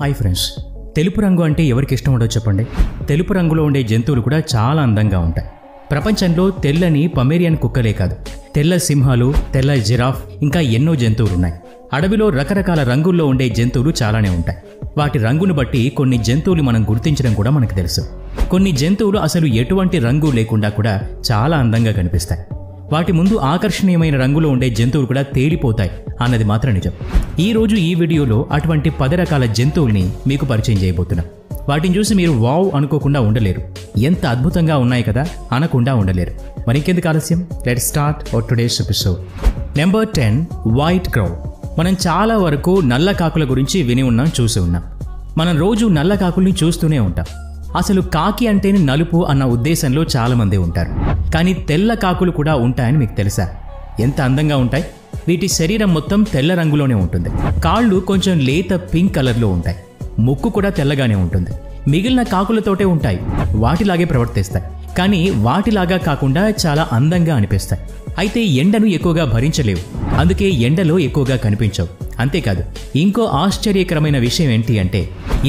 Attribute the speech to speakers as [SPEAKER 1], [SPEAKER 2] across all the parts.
[SPEAKER 1] Hi friends, తెలుపు రంగు అంటే ఎవరికి ఇష్టం ఉండదో చెప్పండి. తెలుపు రంగులో ఉండే జంతువులు కూడా చాలా అందంగా ఉంటాయి. ప్రపంచంలో తెల్లని పమేరియన్ కుక్కలే కాదు, తెల్ల సింహాలు, తెల్ల జిరాఫ్, ఇంకా ఎన్నో జంతువులు ఉన్నాయి. అడవిలో రకరకాల రంగుల్లో ఉండే జంతువులు చాలానే ఉంటాయి. వాటి రంగును బట్టి కొన్ని జంతువులు మనం గుర్తించడం కూడా మనకు తెలుసు. కొన్ని జంతువులు అసలు ఎటువంటి రంగు లేకుండా కూడా చాలా అందంగా కనిపిస్తాయి. వాటి ముందు ఆకర్షణీయమైన రంగులో ఉండే జంతువులు కూడా తేలిపోతాయి అన్నది మాత్రం నిజం. ఈ రోజు ఈ వీడియోలో అటువంటి 10 రకాల జంతువుల్ని మీకు పరిచయం చేయబోతున్నాం. వాటిని చూసి మీరు వావ్ అనుకోకుండా ఉండలేరు. ఎంత అద్భుతంగా ఉన్నాయి కదా అనకుండా ఉండలేరు. మరి ఇంకెందుకు ఆలస్యం, let's start our today's episode. Number 10, white crow. మనం చాలా వరకు నల్ల కాకుల గురించి విని ఉన్నాం, చూసి ఉన్నాం. మనం రోజు నల్ల కాకుల్ని చూస్తూనే ఉంటాం. అసలు కాకి అంటేనే నలుపు అన్న ఉద్దేశంలో చాలామంది ఉంటారు. కానీ తెల్ల కాకులు కూడా ఉంటాయని మీకు తెలుసా? ఎంత అందంగా ఉంటాయి. వీటి శరీరం మొత్తం తెల్ల రంగులోనే ఉంటుంది. కాళ్ళు కొంచెం లేత పింక్ కలర్లో ఉంటాయి. ముక్కు కూడా తెల్లగానే ఉంటుంది. మిగిలిన కాకులతోటే ఉంటాయి, వాటిలాగే ప్రవర్తిస్తాయి. కానీ వాటిలాగా కాకుండా చాలా అందంగా అనిపిస్తాయి. అయితే ఎండను ఎక్కువగా భరించలేవు, అందుకే ఎండలో ఎక్కువగా కనిపించవు. అంతేకాదు, ఇంకో ఆశ్చర్యకరమైన విషయం ఏంటి అంటే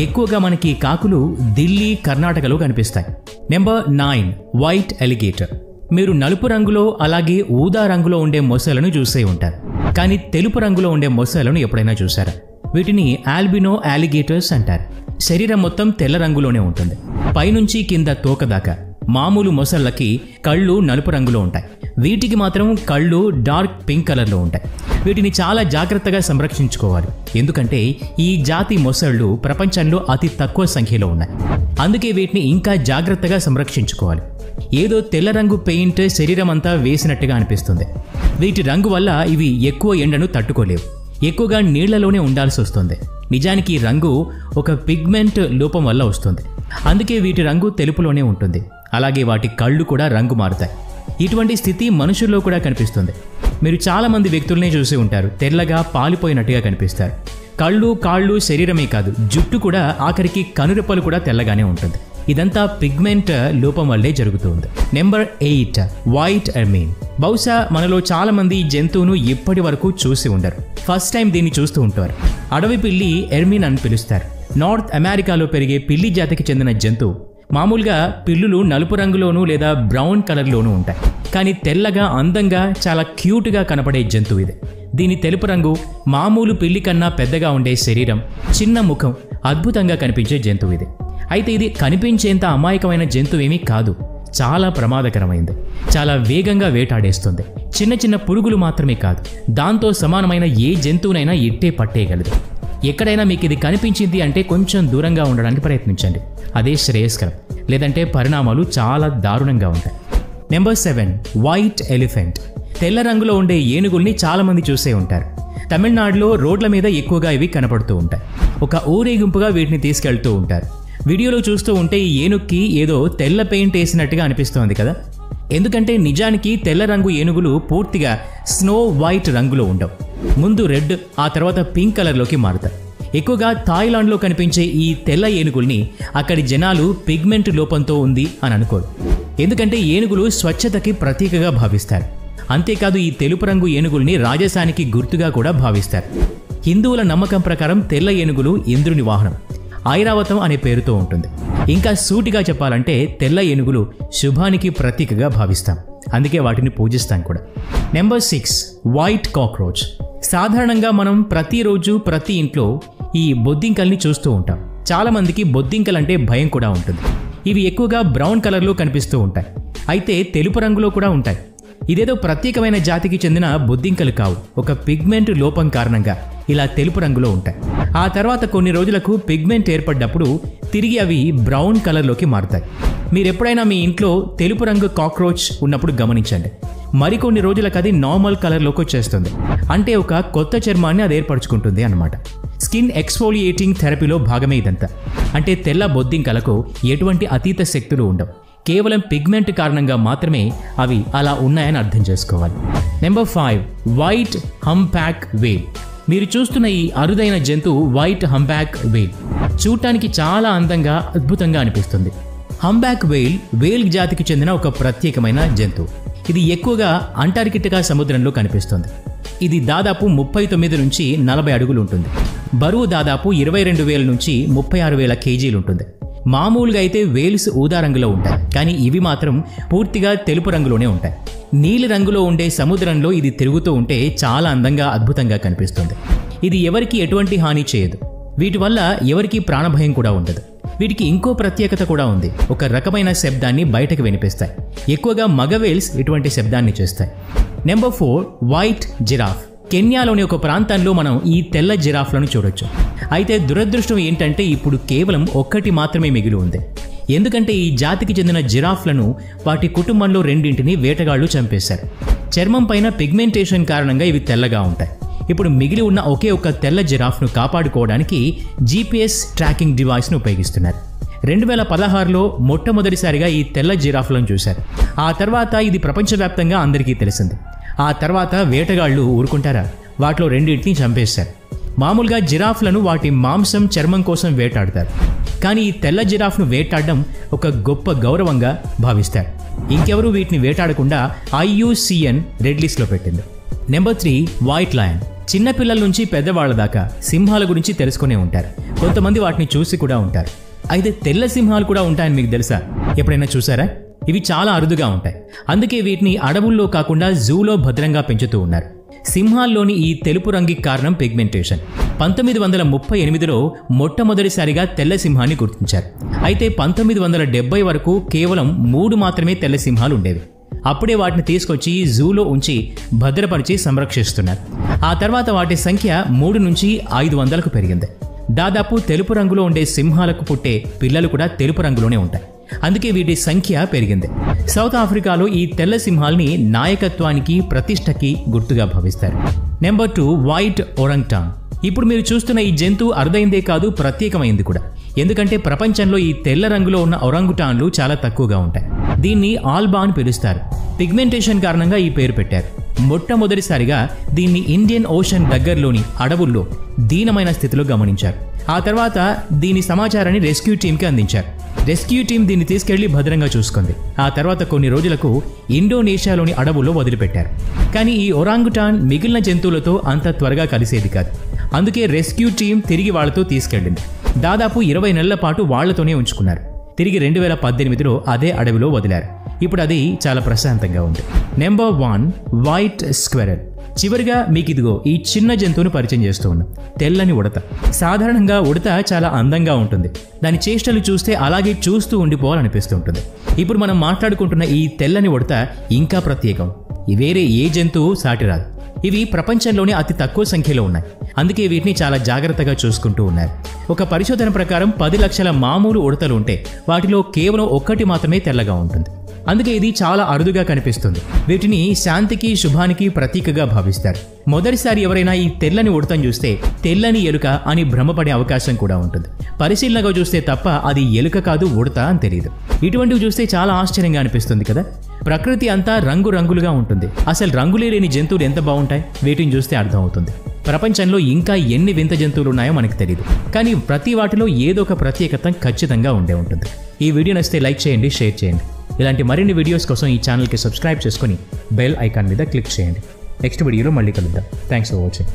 [SPEAKER 1] ఎక్కువగా మనకి కాకులు ఢిల్లీ, కర్ణాటకలో కనిపిస్తాయి. Number 9, white alligator. మీరు నలుపు రంగులో అలాగే ఊదా రంగులో ఉండే మొసలను చూసే ఉంటారు. కానీ తెలుపు రంగులో ఉండే మొసలను ఎప్పుడైనా చూసారా? వీటిని ఆల్బినో అలిగేటర్స్ అంటారు. శరీరం మొత్తం తెల్ల రంగులోనే ఉంటుంది, పైనుంచి కింద తోక దాకా. మామూలు మొసళ్ళకి కళ్ళు నలుపు రంగులో ఉంటాయి, వీటికి మాత్రం కళ్ళు డార్క్ పింక్ కలర్లో ఉంటాయి. వీటిని చాలా జాగ్రత్తగా సంరక్షించుకోవాలి, ఎందుకంటే ఈ జాతి మొసళ్ళు ప్రపంచంలో అతి తక్కువ సంఖ్యలో ఉన్నాయి. అందుకే వీటిని ఇంకా జాగ్రత్తగా సంరక్షించుకోవాలి. ఏదో తెల్ల రంగు పెయింట్ శరీరం అంతా వేసినట్టుగా అనిపిస్తుంది. వీటి రంగు వల్ల ఇవి ఎక్కువ ఎండను తట్టుకోలేవు, ఎక్కువగా నీళ్లలోనే ఉండాల్సి వస్తుంది. నిజానికి ఈ రంగు ఒక పిగ్మెంట్ లోపం వల్ల వస్తుంది. అందుకే వీటి రంగు తెలుపులోనే ఉంటుంది. అలాగే వాటి కళ్ళు కూడా రంగు మారుతాయి. ఇటువంటి స్థితి మనుషుల్లో కూడా కనిపిస్తుంది. మీరు చాలామంది వ్యక్తులనే చూసి ఉంటారు, తెల్లగా పాలిపోయినట్టుగా కనిపిస్తారు. కళ్ళు, కాళ్ళు, శరీరమే కాదు, జుట్టు కూడా, ఆఖరికి కనురెప్పలు కూడా తెల్లగానే ఉంటుంది. ఇదంతా పిగ్మెంట్ లోపం వల్లే జరుగుతుంది. Number 8, white ermine. బహుశా మనలో చాలా మంది ఈ జంతువును ఇప్పటి వరకు చూసి ఉండరు, ఫస్ట్ టైం దీన్ని చూస్తూ ఉంటారు. అడవి పిల్లి ఎర్మిన్ అని పిలుస్తారు. నార్త్ అమెరికాలో పెరిగే పిల్లి జాతికి చెందిన జంతువు. మామూలుగా పిల్లులు నలుపు రంగులోనూ లేదా బ్రౌన్ కలర్లోనూ ఉంటాయి. కానీ తెల్లగా, అందంగా, చాలా క్యూట్గా కనపడే జంతువు ఇది. దీని తెలుపు రంగు, మామూలు పిల్లి కన్నా పెద్దగా ఉండే శరీరం, చిన్న ముఖం, అద్భుతంగా కనిపించే జంతువు ఇది. అయితే ఇది కనిపించేంత అమాయకమైన జంతువు ఏమీ కాదు, చాలా ప్రమాదకరమైంది. చాలా వేగంగా వేటాడేస్తుంది. చిన్న చిన్న పురుగులు మాత్రమే కాదు, దాంతో సమానమైన ఏ జంతువునైనా ఇట్టే పట్టేయగలదు. ఎక్కడైనా మీకు ఇది కనిపించింది అంటే కొంచెం దూరంగా ఉండడానికి ప్రయత్నించండి, అదే శ్రేయస్కరం. లేదంటే పరిణామాలు చాలా దారుణంగా ఉంటాయి. Number 7, white elephant. తెల్ల రంగులో ఉండే ఏనుగుల్ని చాలామంది చూసే ఉంటారు. తమిళనాడులో రోడ్ల మీద ఎక్కువగా ఇవి కనపడుతూ ఉంటాయి. ఒక ఊరేగింపుగా వీటిని తీసుకెళ్తూ ఉంటారు. వీడియోలో చూస్తూ ఉంటే ఈ ఏనుగుకి ఏదో తెల్ల పెయింట్ వేసినట్టుగా అనిపిస్తోంది కదా. ఎందుకంటే నిజానికి తెల్ల రంగు ఏనుగులు పూర్తిగా స్నో వైట్ రంగులో ఉండవు. ముందు రెడ్, ఆ తర్వాత పింక్ కలర్లోకి మారుతాయి. ఎక్కువగా థాయిలాండ్లో కనిపించే ఈ తెల్ల ఏనుగుల్ని అక్కడి జనాలు పిగ్మెంట్ లోపంతో ఉంది అని అనుకోరు. ఎందుకంటే ఏనుగులు స్వచ్ఛతకి ప్రతీకగా భావిస్తారు. అంతేకాదు, ఈ తెలుపు రంగు ఏనుగుల్ని రాజసానికి గుర్తుగా కూడా భావిస్తారు. హిందువుల నమ్మకం ప్రకారం తెల్ల ఏనుగులు ఇంద్రుని వాహనం, ఐరావతం అనే పేరుతో ఉంటుంది. ఇంకా సూటిగా చెప్పాలంటే తెల్ల ఏనుగులు శుభానికి ప్రతీకగా భావిస్తాం, అందుకే వాటిని పూజిస్తాం కూడా. Number 6, white cockroach. సాధారణంగా మనం ప్రతిరోజు ప్రతి ఇంట్లో ఈ బొద్దింకల్ని చూస్తూ ఉంటాం. చాలామందికి బొద్దింకలంటే భయం కూడా ఉంటుంది. ఇవి ఎక్కువగా బ్రౌన్ కలర్లో కనిపిస్తూ ఉంటాయి, అయితే తెలుపు రంగులో కూడా ఉంటాయి. ఇదేదో ప్రత్యేకమైన జాతికి చెందిన బొద్దింకలు కావు, ఒక పిగ్మెంట్ లోపం కారణంగా ఇలా తెలుపు రంగులో ఉంటాయి. ఆ తర్వాత కొన్ని రోజులకు పిగ్మెంట్ ఏర్పడ్డప్పుడు తిరిగి అవి బ్రౌన్ కలర్లోకి మారుతాయి. మీరెప్పుడైనా మీ ఇంట్లో తెలుపు రంగు కాక్రోచ్ ఉన్నప్పుడు గమనించండి, మరికొన్ని రోజులకు అది నార్మల్ కలర్లోకి వచ్చేస్తుంది. అంటే ఒక కొత్త చర్మాన్ని అది ఏర్పరచుకుంటుంది అన్నమాట. స్కిన్ ఎక్స్ఫోలియేటింగ్ థెరపీలో భాగమే ఇదంతా. అంటే తెల్ల బొద్దింకలకు ఎటువంటి అతీత శక్తులు ఉండవు, కేవలం పిగ్మెంట్ కారణంగా మాత్రమే అవి అలా ఉన్నాయని అర్థం చేసుకోవాలి. నెంబర్ 5, వైట్ హంప్యాక్ వేల్. మీరు చూస్తున్న ఈ అరుదైన జంతువు వైట్ హంప్యాక్ వేల్. చూడటానికి చాలా అందంగా, అద్భుతంగా అనిపిస్తుంది. హంప్యాక్ వేల్ జాతికి చెందిన ఒక ప్రత్యేకమైన జంతువు. ఇది ఎక్కువగా అంటార్కిటికా సముద్రంలో కనిపిస్తుంది. ఇది దాదాపు 39 నుంచి 40 అడుగులు ఉంటుంది. బరువు దాదాపు 22,000 నుంచి 36,000 కేజీలు ఉంటుంది. మామూలుగా అయితే వేల్స్ ఊదా రంగులో ఉంటాయి, కానీ ఇవి మాత్రం పూర్తిగా తెలుపు రంగులోనే ఉంటాయి. నీలి రంగులో ఉండే సముద్రంలో ఇది తిరుగుతూ ఉంటే చాలా అందంగా అద్భుతంగా కనిపిస్తుంది. ఇది ఎవరికి ఎటువంటి హాని చేయదు. వీటి వల్ల ఎవరికి ప్రాణభయం కూడా ఉండదు. వీటికి ఇంకో ప్రత్యేకత కూడా ఉంది. ఒక రకమైన శబ్దాన్ని బయటకు వినిపిస్తాయి. ఎక్కువగా మగ వేల్స్ ఇటువంటి శబ్దాన్ని చేస్తాయి. Number 4 white giraffe. కెన్యాలోని ఒక ప్రాంతంలో మనం ఈ తెల్ల జిరాఫ్లను చూడొచ్చు. అయితే దురదృష్టం ఏంటంటే ఇప్పుడు కేవలం ఒక్కటి మాత్రమే మిగిలి ఉంది. ఎందుకంటే ఈ జాతికి చెందిన జిరాఫ్లను వాటి కుటుంబంలో 2 వేటగాళ్లు చంపేశారు. చర్మం పైన పిగ్మెంటేషన్ కారణంగా ఇవి తెల్లగా ఉంటాయి. ఇప్పుడు మిగిలి ఉన్న ఒకే ఒక్క తెల్ల జిరాఫ్ను కాపాడుకోవడానికి GPS ట్రాకింగ్ డివైస్ను ఉపయోగిస్తున్నారు. 2016లో మొట్టమొదటిసారిగా ఈ తెల్ల జిరాఫ్లను చూశారు. ఆ తర్వాత ఇది ప్రపంచవ్యాప్తంగా అందరికీ తెలిసింది. ఆ తర్వాత వేటగాళ్లు ఊరుకుంటారా, వాటిలో 2 చంపేశారు. మామూలుగా జిరాఫ్లను వాటి మాంసం చర్మం కోసం వేటాడతారు, కానీ ఈ తెల్ల జిరాఫ్ను వేటాడడం ఒక గొప్ప గౌరవంగా భావిస్తారు. ఇంకెవరూ వీటిని వేటాడకుండా IUCN రెడ్ లిస్ట్లో పెట్టింది. Number 3 white lion. చిన్నపిల్లల నుంచి పెద్దవాళ్ల దాకా సింహాల గురించి తెలుసుకునే ఉంటారు. కొంతమంది వాటిని చూసి కూడా ఉంటారు. అయితే తెల్ల సింహాలు కూడా ఉంటాయని మీకు తెలుసా? ఎప్పుడైనా చూసారా? ఇవి చాలా అరుదుగా ఉంటాయి. అందుకే వీటిని అడవుల్లో కాకుండా జూలో భద్రంగా పెంచుతూ ఉన్నారు. సింహాల్లోని ఈ తెలుపు రంగుకి కారణం పిగ్మెంటేషన్. 1938లో మొట్టమొదటిసారిగా తెల్ల సింహాన్ని గుర్తించారు. అయితే 1970 వరకు కేవలం 3 మాత్రమే తెల్ల సింహాలు ఉండేవి. అప్పుడే వాటిని తీసుకొచ్చి జూలో ఉంచి భద్రపరిచి సంరక్షిస్తున్నారు. ఆ తర్వాత వాటి సంఖ్య 3 నుంచి 500కు పెరిగింది. దాదాపు తెలుపు రంగులో ఉండే సింహాలకు పుట్టే పిల్లలు కూడా తెలుపు రంగులోనే ఉంటాయి. అందుకే వీటి సంఖ్య పెరిగింది. సౌత్ ఆఫ్రికాలో ఈ తెల్ల సింహాల్ని నాయకత్వానికి, ప్రతిష్టకి గుర్తుగా భావిస్తారు. Number 2 white orangutan. ఇప్పుడు మీరు చూస్తున్న ఈ జంతువు అరుదైందే కాదు, ప్రత్యేకమైంది కూడా. ఎందుకంటే ప్రపంచంలో ఈ తెల్ల రంగులో ఉన్న ఒరంగుటాన్లు చాలా తక్కువగా ఉంటాయి. దీన్ని ఆల్బా అని పిలుస్తారు. పిగ్మెంటేషన్ కారణంగా ఈ పేరు పెట్టారు. మొట్టమొదటిసారిగా దీన్ని ఇండియన్ ఓషన్ దగ్గరలోని అడవుల్లో దీనమైన స్థితిలో గమనించారు. ఆ తర్వాత దీని సమాచారాన్ని రెస్క్యూ టీంకి అందించారు. రెస్క్యూ టీం దీన్ని తీసుకెళ్లి భద్రంగా చూసుకుంది. ఆ తర్వాత కొన్ని రోజులకు ఇండోనేషియాలోని అడవుల్లో వదిలిపెట్టారు. కానీ ఈ ఒరాంగుటాన్ మిగిలిన జంతువులతో అంత త్వరగా కలిసేది కాదు. అందుకే రెస్క్యూ టీం తిరిగి వాళ్లతో తీసుకెళ్లింది. దాదాపు 20 నెలల పాటు వాళ్లతోనే ఉంచుకున్నారు. తిరిగి 2018లో అదే అడవిలో వదిలారు. ఇప్పుడు అది చాలా ప్రశాంతంగా ఉంది. Number 1 white squirrel. చివరిగా మీకు ఇదిగో ఈ చిన్న జంతువును పరిచయం చేస్తూ ఉన్నాం, తెల్లని ఉడత. సాధారణంగా ఉడత చాలా అందంగా ఉంటుంది. దాని చేష్టలు చూస్తే అలాగే చూస్తూ ఉండిపోవాలనిపిస్తూ ఉంటుంది. ఇప్పుడు మనం మాట్లాడుకుంటున్న ఈ తెల్లని ఉడత ఇంకా ప్రత్యేకం. వేరే ఏ జంతువు సాటిరాదు. ఇవి ప్రపంచంలోనే అతి తక్కువ సంఖ్యలో ఉన్నాయి. అందుకే వీటిని చాలా జాగ్రత్తగా చూసుకుంటూ ఉన్నారు. ఒక పరిశోధన ప్రకారం 10 లక్షల మామూలు ఉడతలు ఉంటే వాటిలో కేవలం 1 మాత్రమే తెల్లగా ఉంటుంది. అందుకే ఇది చాలా అరుదుగా కనిపిస్తుంది. వీటిని శాంతికి, శుభానికి ప్రతీకగా భావిస్తారు. మొదటిసారి ఎవరైనా ఈ తెల్లని ఉడతను చూస్తే తెల్లని ఎలుక అని భ్రమపడే అవకాశం కూడా ఉంటుంది. పరిశీలనగా చూస్తే తప్ప అది ఎలుక కాదు, ఉడత అని తెలియదు. ఇటువంటివి చూస్తే చాలా ఆశ్చర్యంగా అనిపిస్తుంది కదా. ప్రకృతి అంతా రంగురంగులుగా ఉంటుంది. అసలు రంగులే లేని జంతువులు ఎంత బాగుంటాయి, వీటిని చూస్తే అర్థమవుతుంది. ప్రపంచంలో ఇంకా ఎన్ని వింత జంతువులు ఉన్నాయో మనకు తెలియదు, కానీ ప్రతి వాటిలో ఏదో ఒక ప్రత్యేకత ఖచ్చితంగా ఉండే ఉంటుంది. ఈ వీడియో నచ్చితే లైక్ చేయండి, షేర్ చేయండి. ఇలాంటి మరిన్ని వీడియోస్ కోసం ఈ ఛానల్కి సబ్స్క్రైబ్ చేసుకొని బెల్ ఐకాన్ మీద క్లిక్ చేయండి. నెక్స్ట్ వీడియోలో మళ్ళీ కలుద్దాం. Thanks for watching.